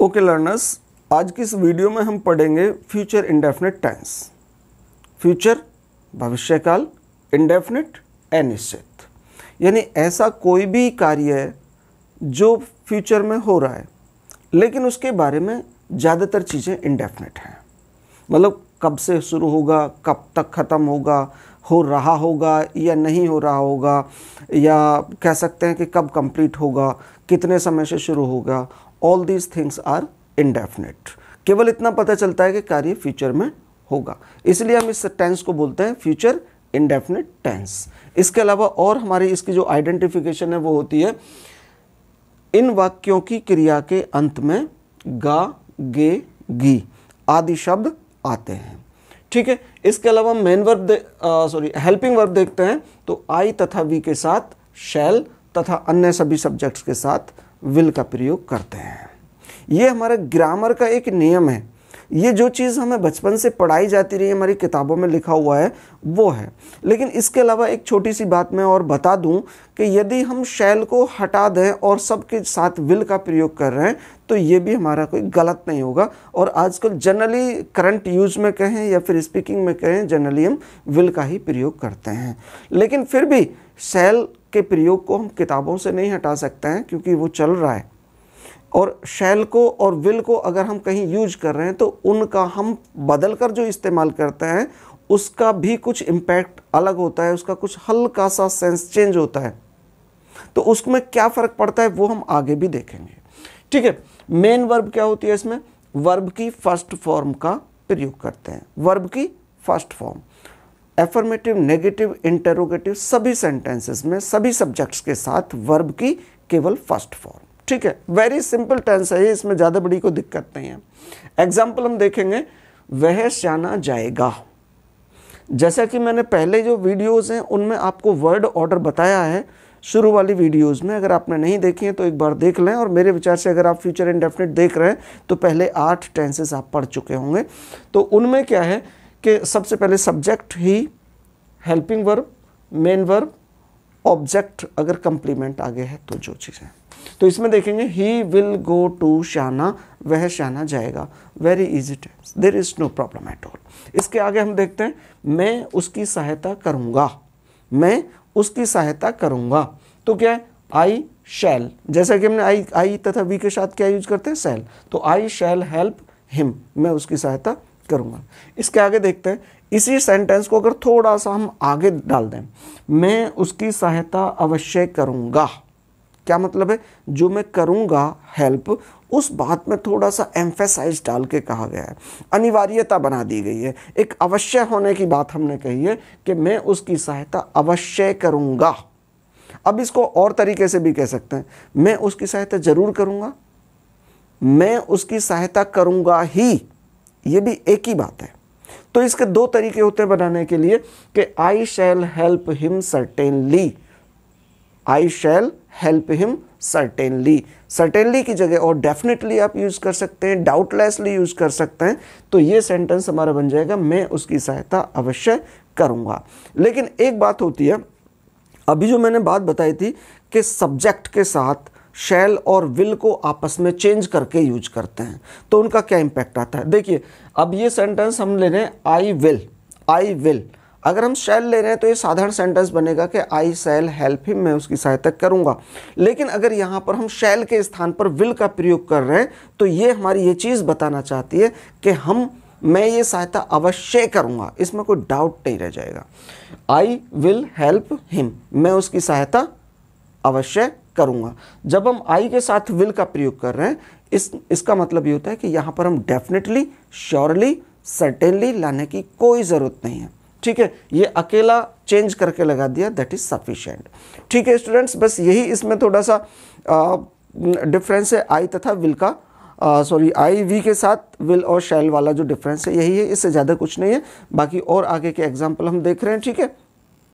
Okay learners, आज की इस वीडियो में हम पढ़ेंगे फ्यूचर इंडेफिनिट टेंस। फ्यूचर भविष्यकाल, इंडेफिनिट अनिश्चित, यानी ऐसा कोई भी कार्य है जो फ्यूचर में हो रहा है लेकिन उसके बारे में ज़्यादातर चीज़ें इंडेफिनिट हैं। मतलब कब से शुरू होगा, कब तक ख़त्म होगा, हो रहा होगा या नहीं हो रहा होगा, या कह सकते हैं कि कब कंप्लीट होगा, कितने समय से शुरू होगा। All these things are indefinite. केवल इतना पता चलता है कि कार्य फ्यूचर में होगा, इसलिए हम इस टेंस को बोलते हैं फ्यूचर इंडेफिनिट टेंस। इसके अलावा और हमारी इसकी जो आइडेंटिफिकेशन है वो होती है, इन वाक्यों की क्रिया के अंत में गा, गे, गी आदि शब्द आते हैं। ठीक है, इसके अलावा मेन वर्ब हेल्पिंग वर्ब देखते हैं तो आई तथा वी के साथ शैल तथा अन्य सभी सब्जेक्ट्स के साथ विल का प्रयोग करते हैं। ये हमारे ग्रामर का एक नियम है। ये जो चीज़ हमें बचपन से पढ़ाई जाती रही, हमारी किताबों में लिखा हुआ है वो है। लेकिन इसके अलावा एक छोटी सी बात मैं और बता दूं कि यदि हम शैल को हटा दें और सबके साथ विल का प्रयोग कर रहे हैं तो ये भी हमारा कोई गलत नहीं होगा। और आजकल जनरली करंट यूज में कहें या फिर स्पीकिंग में कहें, जनरली हम विल का ही प्रयोग करते हैं। लेकिन फिर भी शैल के प्रयोग को हम किताबों से नहीं हटा सकते हैं क्योंकि वो चल रहा है। और शैल को और विल को अगर हम कहीं यूज कर रहे हैं तो उनका हम बदल कर जो इस्तेमाल करते हैं उसका भी कुछ इम्पैक्ट अलग होता है, उसका कुछ हल्का सा सेंस चेंज होता है। तो उसमें क्या फ़र्क पड़ता है वो हम आगे भी देखेंगे। ठीक है, मेन वर्ब क्या होती है इसमें? वर्ब की फर्स्ट फॉर्म का प्रयोग करते हैं। वर्ब की first form affirmative, negative, interrogative सभी सेंटेंसेस में सभी सब्जेक्ट्स के साथ वर्ब की केवल फर्स्ट फॉर्म। ठीक है, वेरी सिंपल टेंस है, इसमें ज़्यादा बड़ी कोई दिक्कत नहीं है। एग्जाम्पल हम देखेंगे, वह श्याना जाएगा। जैसा कि मैंने पहले जो वीडियोस हैं उनमें आपको वर्ड ऑर्डर बताया है शुरू वाली वीडियोस में, अगर आपने नहीं देखी है तो एक बार देख लें। और मेरे विचार से अगर आप फ्यूचर इंडेफिनिट देख रहे हैं तो पहले 8 टेंसेस आप पढ़ चुके होंगे। तो उनमें क्या है कि सबसे पहले सब्जेक्ट ही, helping verb, main verb, object अगर कंप्लीमेंट आगे है तो जो चीज़ है। तो इसमें देखेंगे ही विल गो टू श्याना, वह श्याना जाएगा। Very easy tense, there is no problem at all. इसके आगे हम देखते हैं, मैं उसकी सहायता करूंगा। मैं उसकी सहायता करूंगा तो क्या है? आई शैल। जैसा कि हमने आई तथा वी के साथ क्या यूज करते हैं? शैल। तो आई शैल हेल्प हिम, मैं उसकी सहायता करूंगा। इसके आगे देखते हैं, इसी सेंटेंस को अगर थोड़ा सा हम आगे डाल दें, मैं उसकी सहायता अवश्य करूंगा। क्या मतलब है? जो मैं करूंगा हेल्प, उस बात में थोड़ा सा एम्फेसाइज डाल के कहा गया है, अनिवार्यता बना दी गई है, एक अवश्य होने की बात हमने कही है कि मैं उसकी सहायता अवश्य करूंगा। अब इसको और तरीके से भी कह सकते हैं, मैं उसकी सहायता जरूर करूंगा, मैं उसकी सहायता करूंगा ही, ये भी एक ही बात है। तो इसके 2 तरीके होते हैं बनाने के लिए कि I shall help him certainly, I shall help him certainly. Certainly की जगह और डेफिनेटली आप यूज कर सकते हैं, डाउटलेसली यूज कर सकते हैं। तो ये सेंटेंस हमारा बन जाएगा, मैं उसकी सहायता अवश्य करूंगा। लेकिन एक बात होती है, अभी जो मैंने बात बताई थी कि सब्जेक्ट के साथ शैल और विल को आपस में चेंज करके यूज करते हैं तो उनका क्या इंपैक्ट आता है। देखिए, अब ये सेंटेंस हम ले रहे हैं आई विल, आई विल। अगर हम शैल ले रहे हैं तो ये साधारण सेंटेंस बनेगा कि आई शैल हेल्प हिम, मैं उसकी सहायता करूंगा। लेकिन अगर यहाँ पर हम शैल के स्थान पर विल का प्रयोग कर रहे हैं तो ये हमारी ये चीज़ बताना चाहती है कि मैं ये सहायता अवश्य करूंगा, इसमें कोई डाउट नहीं रह जाएगा। आई विल हेल्प हिम, मैं उसकी सहायता अवश्य करूंगा। जब हम आई के साथ विल का प्रयोग कर रहे हैं, इसका मतलब ये होता है कि यहाँ पर हम डेफिनेटली, श्योरली, सर्टेनली लाने की कोई ज़रूरत नहीं है। ठीक है, ये अकेला चेंज करके लगा दिया, दैट इज सफिशिएंट। ठीक है स्टूडेंट्स, बस यही इसमें थोड़ा सा डिफरेंस है आई तथा विल का, आई वी के साथ विल और शैल वाला जो डिफरेंस है यही है, इससे ज़्यादा कुछ नहीं है। बाकी और आगे के एग्जाम्पल हम देख रहे हैं। ठीक है।